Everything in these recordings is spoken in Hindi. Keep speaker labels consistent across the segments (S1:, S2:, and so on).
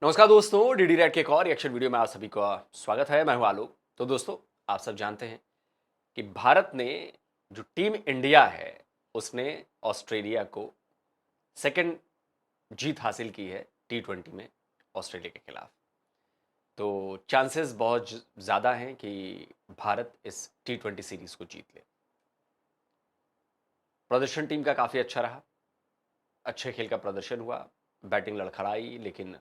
S1: नमस्कार दोस्तों, डीडी रेड के एक और रिएक्शन वीडियो में आप सभी का स्वागत है। मैं हूं आलोक। तो दोस्तों, आप सब जानते हैं कि भारत ने जो टीम इंडिया है उसने ऑस्ट्रेलिया को सेकंड जीत हासिल की है T20 में ऑस्ट्रेलिया के खिलाफ। तो चांसेस बहुत ज़्यादा हैं कि भारत इस T20 सीरीज को जीत ले। प्रदर्शन टीम का काफ़ी अच्छा रहा, अच्छे खेल का प्रदर्शन हुआ, बैटिंग लड़खड़ाई, लेकिन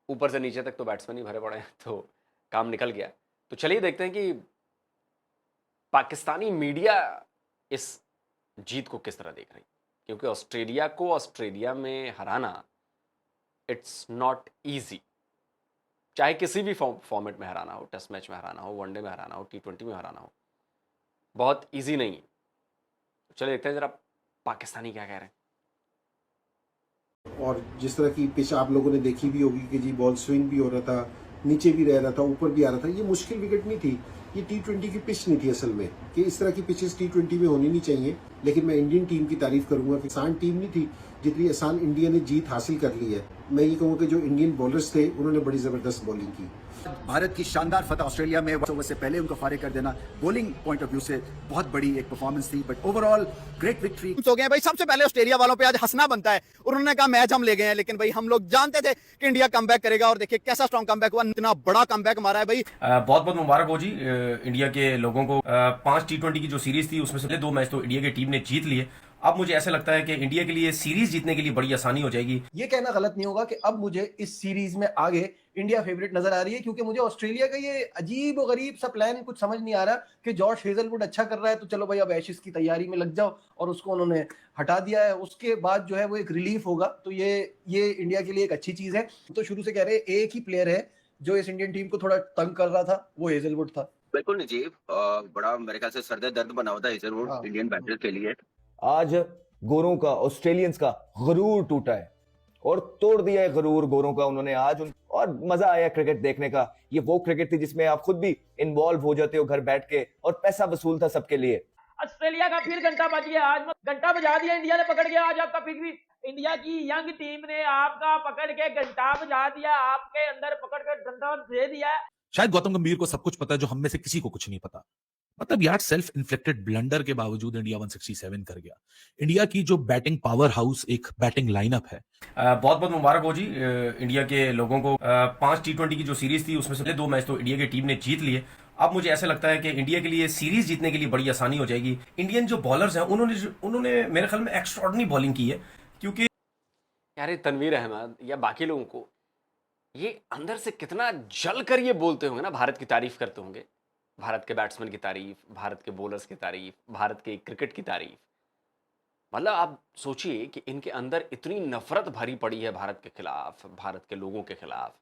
S1: ऊपर से नीचे तक तो बैट्समैन ही भरे पड़े हैं, तो काम निकल गया। तो चलिए देखते हैं कि पाकिस्तानी मीडिया इस जीत को किस तरह देख रही, क्योंकि ऑस्ट्रेलिया को ऑस्ट्रेलिया में हराना इट्स नॉट इजी। चाहे किसी भी फॉर्मेट में हराना हो, टेस्ट मैच में हराना हो, वनडे में हराना हो, T20 में हराना हो, बहुत इजी नहीं है। चलिए देखते हैं जरा पाकिस्तानी क्या कह रहे हैं।
S2: और जिस तरह की पिच आप लोगों ने देखी भी होगी कि जी बॉल स्विंग भी हो रहा था, नीचे भी रह रहा था, ऊपर भी आ रहा था। ये मुश्किल विकेट नहीं थी, ये T20 की पिच नहीं थी असल में, कि इस तरह की पिचेस T20 में होनी नहीं चाहिए। लेकिन मैं इंडियन टीम की तारीफ करूंगा कि आसान टीम नहीं थी, जितनी आसान इंडिया ने जीत हासिल कर ली है। मैं ये कहूँगा कि जो इंडियन बॉलर्स थे उन्होंने बड़ी जबरदस्त बॉलिंग की।
S3: भारत की शानदार फतह ऑस्ट्रेलिया में ओवर से पहले उनको फारिग कर देना बॉलिंग पॉइंट ऑफ व्यू से बहुत बड़ी एक परफॉर्मेंस थी, बट ओवरऑल ग्रेट विक्ट्री
S4: हो गए भाई। सबसे पहले ऑस्ट्रेलिया वालों पे आज हंसना बनता है। उन्होंने कहा मैच हम ले गए हैं, लेकिन भाई हम लोग जानते थे कि इंडिया कमबैक करेगा और देखिए कैसा स्ट्रॉन्ग कमबैक हुआ। इतना बड़ा कमबैक मारा है भाई।
S5: बहुत बहुत मुबारक हो जी इंडिया के लोगों को। 5 T20 की जो सीरीज थी उसमें से पहले 2 मैच तो इंडिया की टीम ने जीत लिए। अब मुझे ऐसा लगता है कि इंडिया के लिए सीरीज जीतने के लिए बड़ी आसानी हो जाएगी।
S6: ये कहना गलत नहीं होगा कि अब मुझे इस सीरीज में आगे इंडिया फेवरेट नजर आ रही है, क्योंकि मुझे ऑस्ट्रेलिया का ये अजीब और गरीब सा प्लान कुछ समझ नहीं आ रहा कि जॉर्ज हेजलवुड अच्छा कर रहा है तो चलो भाई अब एशेज की तैयारी में लग जाओ, और उसको उन्होंने हटा दिया है। उसके बाद जो है वो एक रिलीफ होगा, तो ये इंडिया के लिए एक अच्छी चीज है। तो शुरू से कह रहे हैं एक ही प्लेयर है जो इस इंडियन टीम को थोड़ा तंग कर रहा था, वो हेजलवुड था।
S7: बिल्कुल नजीब, बड़ा मेरे ख्याल से सरदर्द दर्द बना हुआ था हेजलवुड इंडियन बैटर्स के लिए।
S8: आज गोरों का, ऑस्ट्रेलियंस का गरूर टूटा है और तोड़ दिया है गरूर गोरों का उन्होंने आज। और मजा आया क्रिकेट देखने का। ये वो क्रिकेट थी जिसमें आप खुद भी इन्वॉल्व हो जाते हो घर बैठ के, और पैसा वसूल था सबके लिए।
S9: ऑस्ट्रेलिया का फिर घंटा बज गया, आज घंटा बजा दिया, इंडिया ने पकड़ गया आज आपका। फिर भी इंडिया की यंग टीम ने आपका पकड़ के घंटा बजा दिया, आपके अंदर पकड़ कर डंडा दे दिया।
S10: शायद गौतम गंभीर को सब कुछ पता है जो हम में से किसी को कुछ नहीं पता। मतलब यार, सेल्फ इन्फ्लिक्टेड ब्लंडर के बावजूद इंडिया 167 कर गया। इंडिया की जो बैटिंग पावर हाउस, एक बैटिंग लाइनअप है।
S5: बहुत बहुत मुबारक हो जी इंडिया के लोगों को। 5 T20 की जो सीरीज थी उसमें से पहले 2 मैच तो इंडिया की टीम ने जीत लिए। अब मुझे ऐसा लगता है कि इंडिया के लिए सीरीज जीतने के लिए बड़ी आसानी हो जाएगी। इंडियन जो बॉलर्स हैं उन्होंने मेरे ख्याल में एक्स्ट्राऑर्डिनरी बॉलिंग की है, क्योंकि
S1: यार ये तनवीर अहमद या बाकी लोगों को ये अंदर से कितना जल कर ये बोलते होंगे ना, भारत की तारीफ करते होंगे, भारत के बैट्समैन की तारीफ, भारत के बॉलर्स की तारीफ, भारत के क्रिकेट की तारीफ। मतलब आप सोचिए कि इनके अंदर इतनी नफरत भरी पड़ी है भारत के खिलाफ, भारत के लोगों के खिलाफ,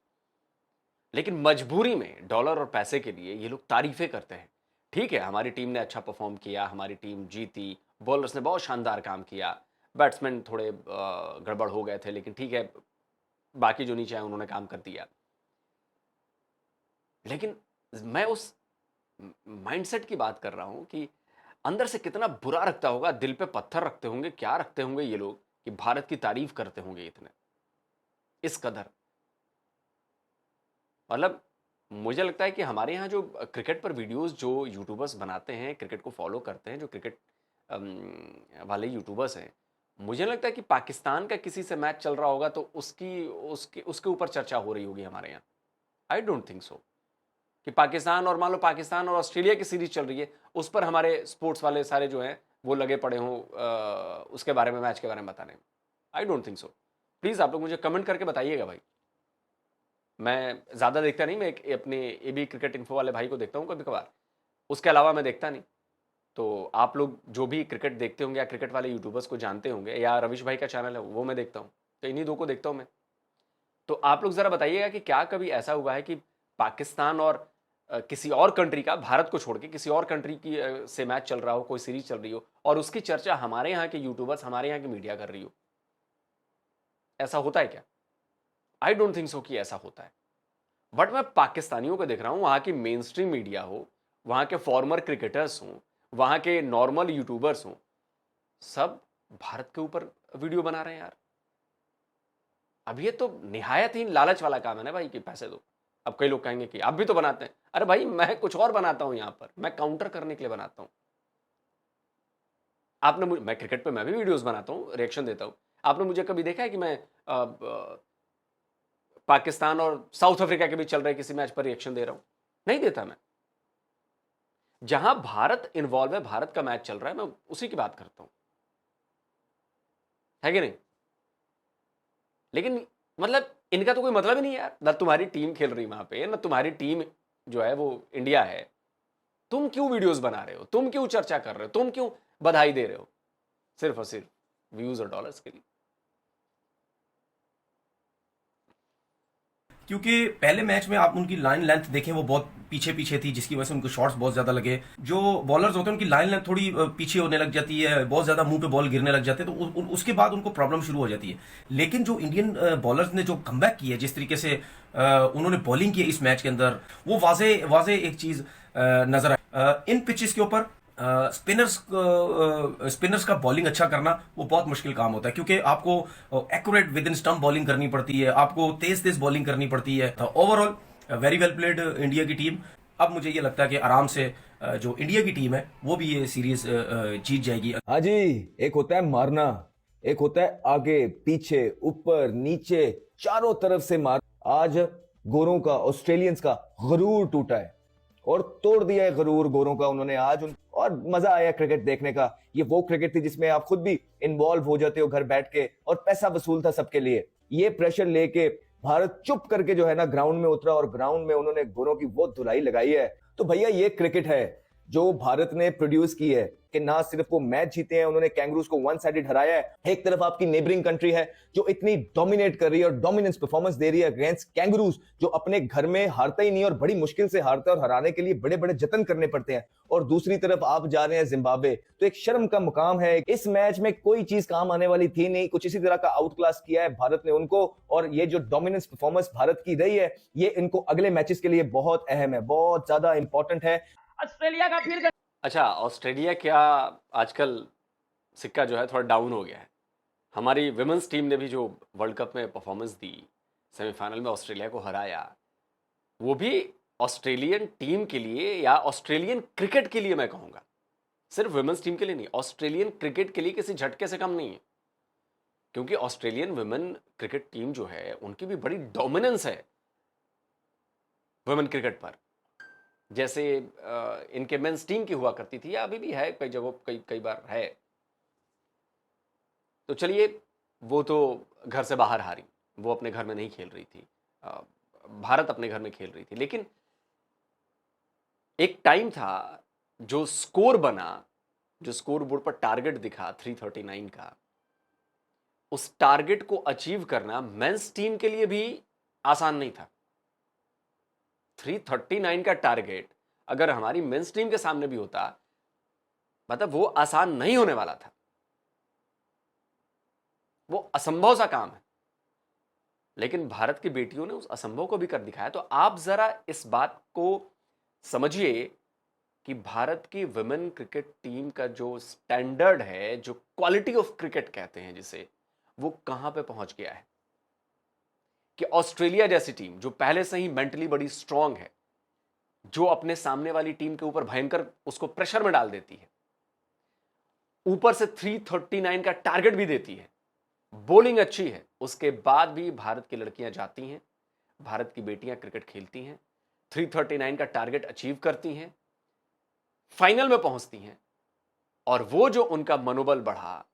S1: लेकिन मजबूरी में डॉलर और पैसे के लिए ये लोग तारीफें करते हैं। ठीक है, हमारी टीम ने अच्छा परफॉर्म किया, हमारी टीम जीती, बॉलर्स ने बहुत शानदार काम किया, बैट्समैन थोड़े गड़बड़ हो गए थे, लेकिन ठीक है, बाकी जो नीचे आए उन्होंने काम कर दिया। लेकिन मैं उस माइंडसेट की बात कर रहा हूं कि अंदर से कितना बुरा रखता होगा, दिल पे पत्थर रखते होंगे, क्या रखते होंगे ये लोग कि भारत की तारीफ करते होंगे इतने, इस कदर। मतलब मुझे लगता है कि हमारे यहाँ जो क्रिकेट पर वीडियोस जो यूट्यूबर्स बनाते हैं, क्रिकेट को फॉलो करते हैं, जो क्रिकेट वाले यूट्यूबर्स हैं, मुझे लगता है कि पाकिस्तान का किसी से मैच चल रहा होगा तो उसकी उसके उसके ऊपर चर्चा हो रही होगी हमारे यहाँ। आई डोंट थिंक सो कि पाकिस्तान और मान लो पाकिस्तान और ऑस्ट्रेलिया की सीरीज चल रही है, उस पर हमारे स्पोर्ट्स वाले सारे जो हैं वो लगे पड़े हों उसके बारे में, मैच के बारे में बताने में। I don't think so. Please आप लोग मुझे कमेंट करके बताइएगा भाई। मैं ज़्यादा देखता नहीं, मैं अपने AB क्रिकेट इन्फो वाले भाई को देखता हूँ कभी कभार, उसके अलावा मैं देखता नहीं। तो आप लोग जो भी क्रिकेट देखते होंगे या क्रिकेट वाले यूट्यूबर्स को जानते होंगे, या रविश भाई का चैनल है वो मैं देखता हूँ, तो इन्हीं दो को देखता हूँ मैं। तो आप लोग ज़रा बताइएगा कि क्या कभी ऐसा हुआ है कि पाकिस्तान और किसी और कंट्री का, भारत को छोड़ के किसी और कंट्री की से मैच चल रहा हो, कोई सीरीज चल रही हो, और उसकी चर्चा हमारे यहाँ के यूट्यूबर्स, हमारे यहाँ की मीडिया कर रही हो? ऐसा होता है क्या? आई डोंट थिंक सो कि ऐसा होता है। बट मैं पाकिस्तानियों को देख रहा हूँ, वहाँ की मेन स्ट्रीम मीडिया हो, वहाँ के फॉर्मर क्रिकेटर्स हों, वहाँ के नॉर्मल यूट्यूबर्स हों, सब भारत के ऊपर वीडियो बना रहे हैं यार। अब ये तो निहायत ही लालच वाला काम है ना भाई कि पैसे दो। अब कई लोग कहेंगे कि आप भी तो बनाते हैं। अरे भाई मैं कुछ और बनाता हूं, यहां पर मैं काउंटर करने के लिए बनाता हूं। मैं क्रिकेट पे मैं भी वीडियोस बनाता हूं, रिएक्शन देता हूं। आपने मुझे कभी देखा है कि मैं पाकिस्तान और साउथ अफ्रीका के बीच चल रहे किसी मैच पर रिएक्शन दे रहा हूं? नहीं देता मैं। जहां भारत इन्वॉल्व है, भारत का मैच चल रहा है, मैं उसी की बात करता हूं, है कि नहीं? लेकिन मतलब इनका तो कोई मतलब ही नहीं है यार। ना तुम्हारी टीम खेल रही वहां पे, ना तुम्हारी टीम जो है वो इंडिया है। तुम क्यों वीडियोस बना रहे हो? तुम क्यों चर्चा कर रहे हो? तुम क्यों बधाई दे रहे हो? सिर्फ और सिर्फ व्यूज और डॉलर्स के लिए।
S5: क्योंकि पहले मैच में आप उनकी लाइन लेंथ देखें, वो बहुत पीछे पीछे थी, जिसकी वजह से उनको शॉट्स बहुत ज्यादा लगे। जो बॉलर्स होते हैं उनकी लाइन लेंथ थोड़ी पीछे होने लग जाती है, बहुत ज्यादा मुंह पे बॉल गिरने लग जाते हैं, तो उसके बाद उनको प्रॉब्लम शुरू हो जाती है। लेकिन जो इंडियन बॉलर्स ने जो कमबैक की है, जिस तरीके से उन्होंने बॉलिंग की है इस मैच के अंदर, वो वाजे एक चीज नजर आई। इन पिचेस के ऊपर स्पिनर्स का बॉलिंग अच्छा करना वो बहुत मुश्किल काम होता है, क्योंकि आपको accurate with in stump bowling करनी पड़ती है, आपको तेज तेज बॉलिंग करनी पड़ती है। Overall very well played India की टीम। अब मुझे ये लगता है कि आराम से जो इंडिया की टीम है वो भी ये सीरीज जीत जाएगी।
S8: हाँ जी, एक होता है मारना, एक होता है आगे पीछे ऊपर नीचे चारों तरफ से मार। आज गोरों का, ऑस्ट्रेलियंस का गरूर टूटा है और तोड़ दिया है गरूर गोरों का उन्होंने आज। और मजा आया क्रिकेट देखने का। ये वो क्रिकेट थी जिसमें आप खुद भी इन्वॉल्व हो जाते हो घर बैठ के, और पैसा वसूल था सबके लिए। ये प्रेशर लेके भारत चुप करके जो है ना ग्राउंड में उतरा, और ग्राउंड में उन्होंने गोरों की वो धुलाई लगाई है। तो भैया ये क्रिकेट है जो भारत ने प्रोड्यूस की है, कि ना सिर्फ वो मैच जीते हैं, उन्होंने कैंगरूज को वन साइडेड हराया है। एक तरफ आपकी नेबरिंग कंट्री है जो इतनी डोमिनेट कर रही है और डोमिनेंस परफॉर्मेंस दे रही है अगेंस्ट कैंगरूज, जो अपने घर में हारता ही नहीं और बड़ी मुश्किल से हारता है, और हराने के लिए बड़े बड़े जतन करने पड़ते हैं। और दूसरी तरफ आप जा रहे हैं जिम्बाब्वे, तो एक शर्म का मुकाम है। इस मैच में कोई चीज काम आने वाली थी नहीं, कुछ इसी तरह का आउट क्लास किया है भारत ने उनको, और ये जो डोमिनेंस परफॉर्मेंस भारत की रही है, ये इनको अगले मैचेस के लिए बहुत अहम है, बहुत ज्यादा इंपॉर्टेंट है।
S9: ऑस्ट्रेलिया का फिर
S1: अच्छा, ऑस्ट्रेलिया क्या आजकल सिक्का जो है थोड़ा डाउन हो गया है। हमारी विमेंस टीम ने भी जो वर्ल्ड कप में परफॉर्मेंस दी, सेमीफाइनल में ऑस्ट्रेलिया को हराया, वो भी ऑस्ट्रेलियन टीम के लिए या ऑस्ट्रेलियन क्रिकेट के लिए मैं कहूँगा, सिर्फ विमेंस टीम के लिए नहीं, ऑस्ट्रेलियन क्रिकेट के लिए किसी झटके से कम नहीं है। क्योंकि ऑस्ट्रेलियन विमेन क्रिकेट टीम जो है उनकी भी बड़ी डोमिनेंस है विमेन क्रिकेट पर, जैसे इनके मेंस टीम की हुआ करती थी, या अभी भी है कई जगहों, कई बार है। तो चलिए, वो तो घर से बाहर हारी, वो अपने घर में नहीं खेल रही थी, भारत अपने घर में खेल रही थी। लेकिन एक टाइम था जो स्कोर बना, जो स्कोर बोर्ड पर टारगेट दिखा 339 का, उस टारगेट को अचीव करना मेंस टीम के लिए भी आसान नहीं था। 339 का टारगेट अगर हमारी मेंस टीम के सामने भी होता, मतलब वो आसान नहीं होने वाला था, वो असंभव सा काम है। लेकिन भारत की बेटियों ने उस असंभव को भी कर दिखाया। तो आप जरा इस बात को समझिए कि भारत की विमेन क्रिकेट टीम का जो स्टैंडर्ड है, जो क्वालिटी ऑफ क्रिकेट कहते हैं जिसे, वो कहां पे पहुंच गया है। कि ऑस्ट्रेलिया जैसी टीम जो पहले से ही मेंटली बड़ी स्ट्रांग है, जो अपने सामने वाली टीम के ऊपर भयंकर उसको प्रेशर में डाल देती है, ऊपर से 339 का टारगेट भी देती है, बॉलिंग अच्छी है, उसके बाद भी भारत की लड़कियां जाती हैं, भारत की बेटियां क्रिकेट खेलती हैं, 339 का टारगेट अचीव करती हैं, फाइनल में पहुंचती हैं। और वो जो उनका मनोबल बढ़ा,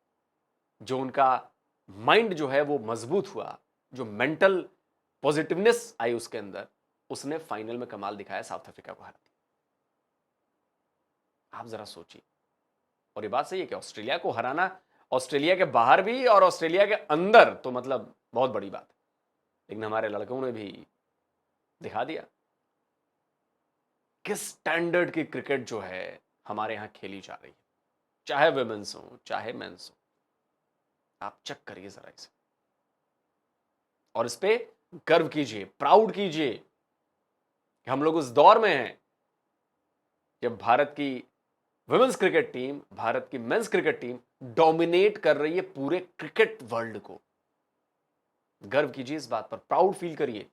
S1: जो उनका माइंड जो है वो मजबूत हुआ, जो मेंटल पॉजिटिवनेस आई उसके अंदर, उसने फाइनल में कमाल दिखाया, साउथ अफ्रीका को हरा दिया। आप जरा सोचिए। और ये बात सही है कि ऑस्ट्रेलिया को हराना, ऑस्ट्रेलिया के बाहर भी और ऑस्ट्रेलिया के अंदर, तो मतलब बहुत बड़ी बात है। लेकिन हमारे लड़कों ने भी दिखा दिया किस स्टैंडर्ड की क्रिकेट जो है हमारे यहां खेली जा रही है, चाहे विमेंस हो चाहे मेंस हो। आप चेक करिए जरा इसे, और इस पे गर्व कीजिए, प्राउड कीजिए कि हम लोग उस दौर में हैं जब भारत की विमेंस क्रिकेट टीम, भारत की मेंस क्रिकेट टीम डोमिनेट कर रही है पूरे क्रिकेट वर्ल्ड को। गर्व कीजिए इस बात पर, प्राउड फील करिए।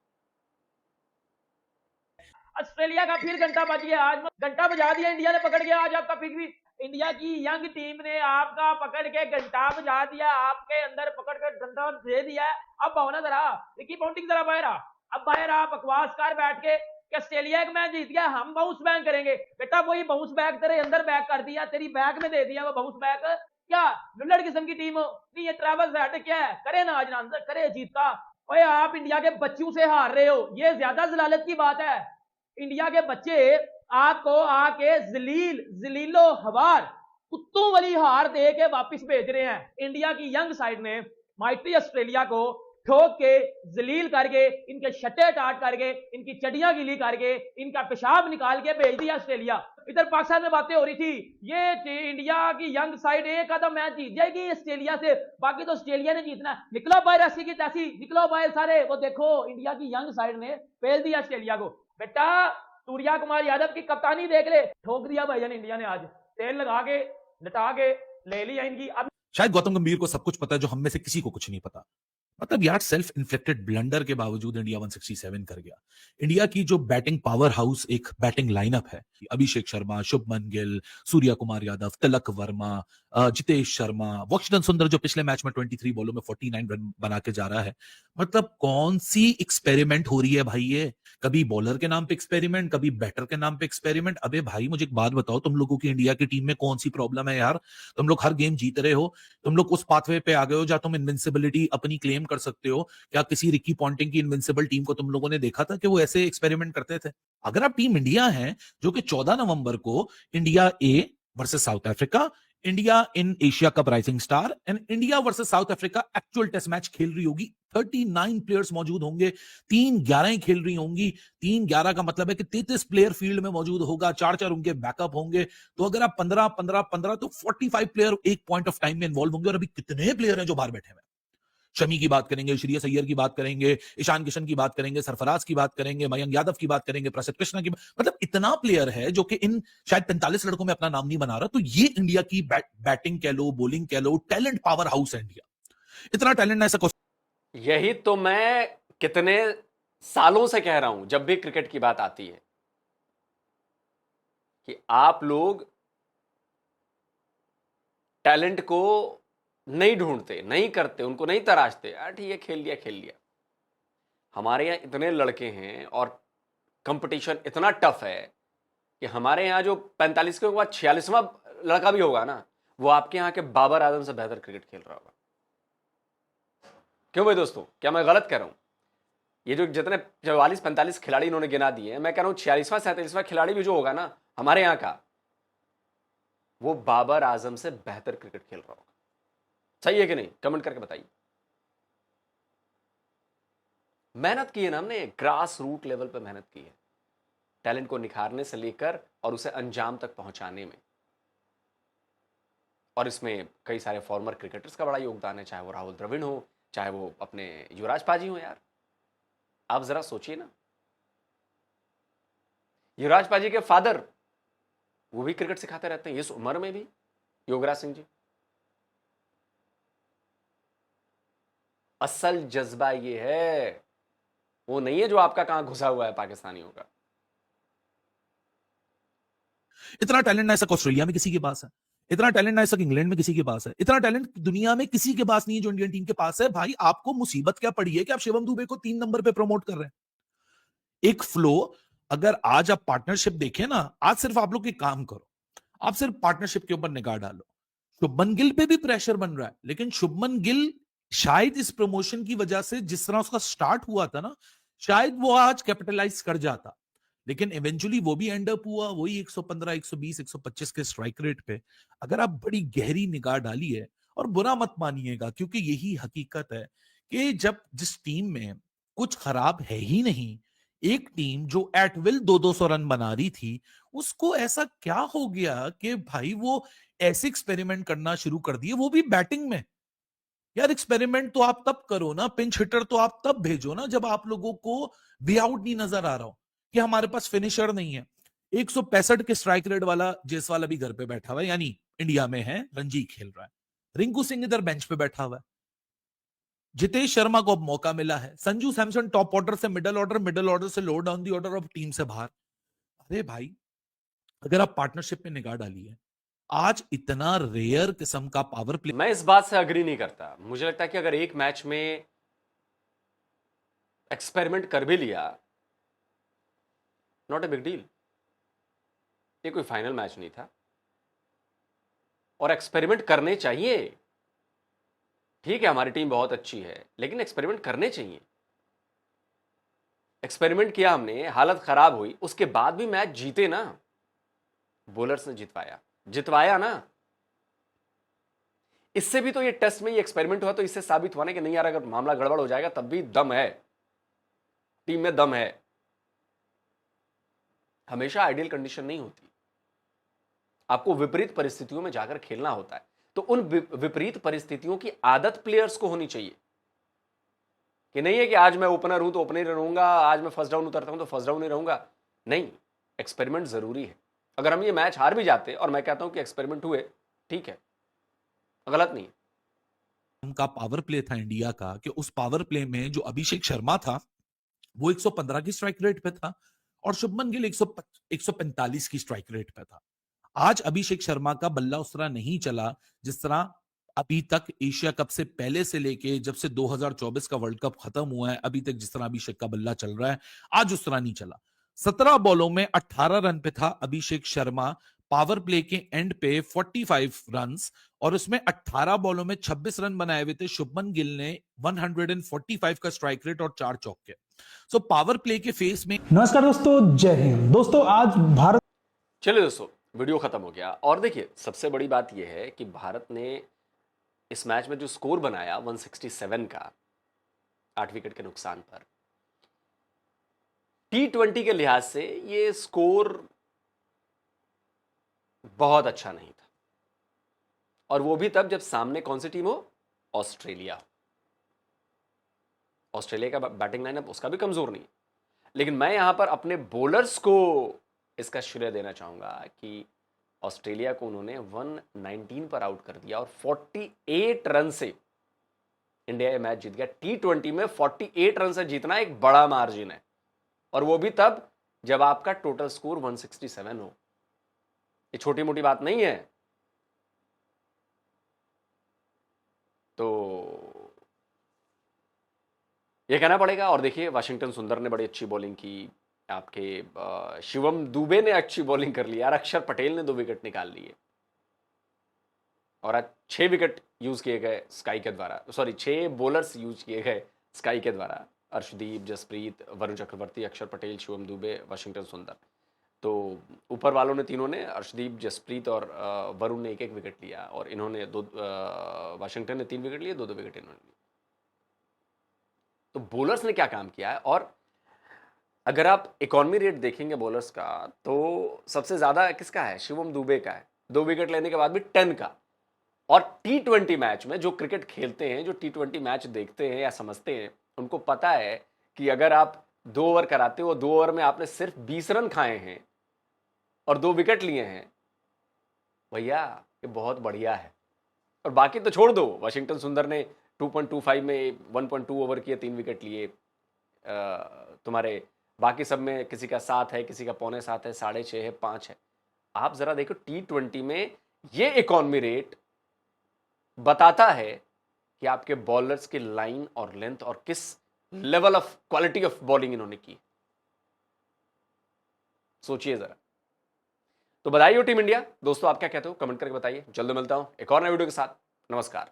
S9: ऑस्ट्रेलिया का फिर घंटा बज गया, आज घंटा बजा दिया इंडिया ने पकड़ के। आज आपका फिर भी इंडिया की यंग टीम ने आपका पकड़ के घंटा बजा दिया, आपके अंदर पकड़ कर डंडा दे दिया है। अब आओ ना जरा, रिकी पॉन्टिंग जरा बाहर आ, अब बाहर आ, बकवास कर बैठ के कि ऑस्ट्रेलिया एक मैच जीत गया, हम बाउंस बैक करेंगे। बेटा वही बाउंस बैक तेरे अंदर बैक कर दिया, तेरी बैक में दे दिया वो बाउंस बैक। क्या लुल्लड़ किस्म की टीम हो? नहीं, ये ट्रैवल्स हेड क्या है, करे ना आज ना करे जीता। ओए आप इंडिया के बच्चों से हार रहे हो, ये ज्यादा जलालत की बात है। इंडिया के बच्चे आपको आके जलीलो हवार कुत्तों वाली हार दे के वापस भेज रहे हैं। इंडिया की यंग साइड ने माइटी ऑस्ट्रेलिया को ठोक के जलील करके, इनके शट्टे टाट करके, इनकी चडियां गिली करके, इनका पेशाब निकाल के भेज दिया ऑस्ट्रेलिया। इधर पाकिस्तान में बातें हो रही थी, ये इंडिया की यंग साइड एक आधा मैच जीत जाएगी ऑस्ट्रेलिया से, बाकी तो ऑस्ट्रेलिया ने जीतना है। निकलो बाहर ऐसी की तैसी, निकलो बाहर सारे। वो देखो इंडिया की यंग साइड ने फेल दिया ऑस्ट्रेलिया को। बेटा सूर्या कुमार यादव की कप्तानी देख ले, ठोक दिया भाईजान इंडिया ने। आज तेल लगा के लटा के ले लिया इनकी। अब
S10: शायद गौतम गंभीर को सब कुछ पता है जो हम में से किसी को कुछ नहीं पता। मतलब यार सेल्फ इन्फ्लिक्टेड ब्लंडर के बावजूद इंडिया 167 कर गया। इंडिया की जो बैटिंग पावर हाउस एक बैटिंग लाइनअप है, अभिषेक शर्मा, शुभमन गिल, सूर्या कुमार यादव, तिलक वर्मा, जितेश शर्मा, वॉशिंगटन सुंदर जो पिछले मैच में 23 बॉलों में 49 रन बना के जा रहा है। मतलब कौन सी एक्सपेरिमेंट हो रही है भाई? ये कभी बॉलर के नाम पे एक्सपेरिमेंट, कभी बैटर के नाम पे एक्सपेरिमेंट। अबे भाई मुझे एक बात बताओ, तुम लोगों की इंडिया की टीम में कौन सी प्रॉब्लम है यार? तुम लोग हर गेम जीत रहे हो, तुम लोग उस पाथवे पे आ गए हो जहां तुम इनविंसिबिलिटी अपनी क्लेम कर सकते हो। क्या किसी रिकी पॉन्टिंग की इनविंसिबल टीम को तुम लोगों ने देखा था कि वो ऐसे एक्सपेरिमेंट करते थे? अगर आप टीम इंडिया है जो कि 14 नवंबर को India A versus South Africa, India in Asia cup rising star and India versus South Africa actual test match खेल रही होगी, 39 प्लेयर्स मौजूद होंगे, 3-11 ही खेल रही होंगी। 3-11 का मतलब है कि 33 प्लेयर फील्ड में मौजूद होगा, 4-4 उनके बैकअप होंगे। तो अगर आप 15-15-15 तो 45 प्लेयर एक पॉइंट ऑफ टाइम में इन्वॉल्व होंगे। और अभी कितने प्लेयर हैं जो बाहर बैठे हुए हैं? शमी की बात करेंगे, श्रेयस अय्यर की बात करेंगे, ईशान किशन की बात करेंगे, सरफराज की बात करेंगे, मयंक यादव की बात करेंगे, प्रसिद्ध कृष्णा की मतलब इतना प्लेयर है जो कि इन शायद 45 लड़कों में अपना नाम नहीं बना रहा। तो ये इंडिया की बैटिंग कह लो, बॉलिंग कह लो, टैलेंट पावर हाउस है इंडिया। इतना टैलेंट ऐसा
S1: यही तो मैं कितने सालों से कह रहा हूं जब भी क्रिकेट की बात आती है कि आप लोग टैलेंट को नहीं ढूंढते, नहीं करते, उनको नहीं तराशते। यार ठीक है, खेल लिया खेल लिया। हमारे यहाँ इतने लड़के हैं और कंपटीशन इतना टफ है कि हमारे यहाँ जो 45 के बाद 46वां लड़का भी होगा ना, वो आपके यहाँ के बाबर आजम से बेहतर क्रिकेट खेल रहा होगा। क्यों भाई दोस्तों, क्या मैं गलत कह रहा हूं? ये जो जितने 44-45 खिलाड़ी इन्होंने गिना दिए हैं, मैं कह रहा हूं 46वां 47वां खिलाड़ी भी जो होगा ना हमारे यहाँ का, वो बाबर आजम से बेहतर क्रिकेट खेल रहा होगा। सही है कि नहीं? कमेंट करके बताइए। मेहनत की है ना हमने, ग्रास रूट लेवल पे मेहनत की है, टैलेंट को निखारने से लेकर और उसे अंजाम तक पहुंचाने में। और इसमें कई सारे फॉर्मर क्रिकेटर्स का बड़ा योगदान है, चाहे वो राहुल द्रविड़ हो, चाहे वो अपने युवराज पाजी हो। यार आप जरा सोचिए ना, युवराज पाजी के फादर वो भी क्रिकेट सिखाते रहते हैं इस उम्र में भी, योगराज सिंह जी। असल जज्बा ये है, वो नहीं है जो आपका कहां घुसा हुआ है पाकिस्तानियों का।
S10: इतना टैलेंट ऐसा ऑस्ट्रेलिया में किसी के पास है, इतना टैलेंट ऐसा इंग्लैंड में किसी के पास है, इतना टैलेंट दुनिया में किसी के पास नहीं है जो इंडियन टीम के पास है। भाई आपको मुसीबत क्या पड़ी है कि आप शिवम दुबे को 3 नंबर पे प्रमोट कर रहे हैं? एक फ्लो, अगर आज आप पार्टनरशिप देखें ना, आज सिर्फ आप लोग एक काम करो, आप सिर्फ पार्टनरशिप के ऊपर निगाह डालो। शुभमन गिल पे भी प्रेशर बन रहा है, लेकिन शुभमन गिल शायद इस प्रमोशन की वजह से जिस तरह उसका स्टार्ट हुआ था ना, शायद वो आज कैपिटलाइज कर जाता, लेकिन इवेंचुअली वो भी एंड अप हुआ वही 115, 120, 125 के स्ट्राइक रेट पे। अगर आप बड़ी गहरी निगाह डालिए, और बुरा मत मानिएगा क्योंकि यही हकीकत है कि जब जिस टीम में कुछ खराब है ही नहीं, एक टीम जो एट विल 200 रन बना रही थी, उसको ऐसा क्या हो गया कि भाई वो ऐसे एक्सपेरिमेंट करना शुरू कर दिए, वो भी बैटिंग में। यार एक्सपेरिमेंट तो आप तब करो ना, पिंच हिटर तो आप तब भेजो ना जब आप लोगों को वे आउट नहीं नजर आ रहा हो, कि हमारे पास फिनिशर नहीं है। 165 के स्ट्राइक रेट वाला जयसवाल अभी घर पे बैठा हुआ है, यानी इंडिया में है, रणजी खेल रहा है। रिंकू सिंह इधर बेंच पे बैठा हुआ है। जितेश शर्मा को अब मौका मिला है, संजू सैमसन टॉप ऑर्डर से मिडिल ऑर्डर से लोअर डाउन दी ऑर्डर, अब टीम से बाहर। अरे भाई, अगर आप पार्टनरशिप में निगाह डालिए, आज इतना रेयर किस्म का पावर प्ले।
S1: मैं इस बात से अग्री नहीं करता। मुझे लगता है कि अगर एक मैच में एक्सपेरिमेंट कर भी लिया, नॉट ए बिग डील। ये कोई फाइनल मैच नहीं था और एक्सपेरिमेंट करने चाहिए। ठीक है, हमारी टीम बहुत अच्छी है, लेकिन एक्सपेरिमेंट करने चाहिए। एक्सपेरिमेंट किया हमने, हालत खराब हुई, उसके बाद भी मैच जीते ना। बॉलर्स ने जितवाया ना। इससे भी तो ये टेस्ट में ये एक्सपेरिमेंट हुआ, तो इससे साबित हुआ ना कि नहीं यार, अगर मामला गड़बड़ हो जाएगा तब भी दम है, टीम में दम है। हमेशा आइडियल कंडीशन नहीं होती, आपको विपरीत परिस्थितियों में जाकर खेलना होता है। तो उन विपरीत परिस्थितियों की आदत प्लेयर्स को होनी चाहिए कि नहीं है कि आज मैं ओपनर हूं तो ओपनर ही रहूंगा, आज मैं फर्स्ट डाउन उतरता हूं तो फर्स्ट डाउन ही रहूंगा। नहीं, एक्सपेरिमेंट जरूरी है। अगर हम ये मैच हार भी जाते, और मैं कहता हूं कि एक्सपेरिमेंट हुए, ठीक है, गलत नहीं।
S10: उनका पावर प्ले था इंडिया का, कि उस पावर प्ले में जो अभिषेक शर्मा था वो 115 की स्ट्राइक रेट पे था और शुभमन गिल 145 की स्ट्राइक रेट पे था। आज अभिषेक शर्मा का बल्ला उस तरह नहीं चला जिस तरह अभी तक एशिया कप से पहले से लेके जब से 2024 का वर्ल्ड कप खत्म हुआ है अभी तक जिस तरह अभिषेक का बल्ला चल रहा है, आज उस तरह नहीं चला। 17 बॉलों में 18 रन पे था अभिषेक शर्मा, पावर प्ले के एंड पे 45 रन्स, और उसमें 18 बॉलों में 26 रन बनाए हुए थे। शुभमन गिल ने 145 का स्ट्राइक रेट और 4 चौके। सो पावर प्ले के फेस में।
S11: नमस्कार दोस्तों, जय हिंद। दोस्तों, आज भारत,
S1: चलिए दोस्तों, वीडियो खत्म हो गया। और देखिए, सबसे बड़ी बात यह है कि भारत ने इस मैच में जो स्कोर बनाया 167 का 8 विकेट के नुकसान पर, T20 के लिहाज से ये स्कोर बहुत अच्छा नहीं था। और वो भी तब जब सामने कौन सी टीम हो? ऑस्ट्रेलिया। ऑस्ट्रेलिया का बैटिंग लाइनअप उसका भी कमजोर नहीं। लेकिन मैं यहां पर अपने बॉलर्स को इसका श्रेय देना चाहूंगा कि ऑस्ट्रेलिया को उन्होंने 119 पर आउट कर दिया और 48 रन से इंडिया ये मैच जीत गया। T20 में 48 रन से जीतना एक बड़ा मार्जिन है, और वो भी तब जब आपका टोटल स्कोर 167 हो। ये छोटी मोटी बात नहीं है। तो ये कहना पड़ेगा। और देखिए, वाशिंगटन सुंदर ने बड़ी अच्छी बॉलिंग की, आपके शिवम दुबे ने अच्छी बॉलिंग कर ली यार, अक्षर पटेल ने 2 विकेट निकाल लिए, और आज 6 विकेट यूज किए गए स्काई के द्वारा, 6 बॉलर्स यूज किए गए स्काई के द्वारा। अर्शदीप, जसप्रीत, वरुण चक्रवर्ती, अक्षर पटेल, शिवम दुबे, वाशिंगटन सुंदर। तो ऊपर वालों ने तीनों ने, अर्शदीप, जसप्रीत और वरुण ने 1-1 विकेट लिया, और इन्होंने वाशिंगटन ने 3 विकेट लिए, 2-2 विकेट इन्होंने लिए। तो बॉलर्स ने क्या काम किया है। और अगर आप इकोनॉमी रेट देखेंगे बॉलर्स का, तो सबसे ज्यादा किसका है? शिवम दुबे का है, 2 विकेट लेने के बाद भी 10 का। और T20 मैच में जो क्रिकेट खेलते हैं, जो T20 मैच देखते हैं या समझते हैं, उनको पता है कि अगर आप 2 ओवर कराते हो, 2 ओवर में आपने सिर्फ 20 रन खाए हैं और 2 विकेट लिए हैं, भैया ये बहुत बढ़िया है। और बाकी तो छोड़ दो, वाशिंगटन सुंदर ने 2.25 में 1.2 ओवर किए, 3 विकेट लिए। तुम्हारे बाकी सब में किसी का 7 है, किसी का 6.25 है, 6.5 है, 5 है। आप जरा देखो, T20 में ये इकोनॉमी रेट बताता है कि आपके बॉलर्स की लाइन और लेंथ और किस level of quality of bowling इन्होंने की। सोचिए जरा। तो बधाई हो टीम इंडिया। दोस्तों, आप क्या कहते हो? कमेंट करके बताइए। जल्द मिलता हूं एक और नए वीडियो के साथ। नमस्कार,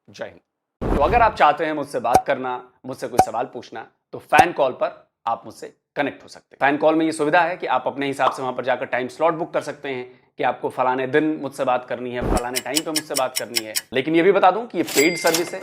S1: जय हिंद। तो अगर आप चाहते हैं मुझसे बात करना, मुझसे कोई सवाल पूछना, तो फैन कॉल पर आप मुझसे कनेक्ट हो सकते हैं। फैन कॉल में ये सुविधा है कि आप अपने हिसाब से वहां पर जाकर टाइम स्लॉट बुक कर सकते हैं कि आपको फलाने दिन मुझसे बात करनी है, फलाने टाइम पे मुझसे बात करनी है। लेकिन ये भी बता दूं कि ये पेड सर्विस है,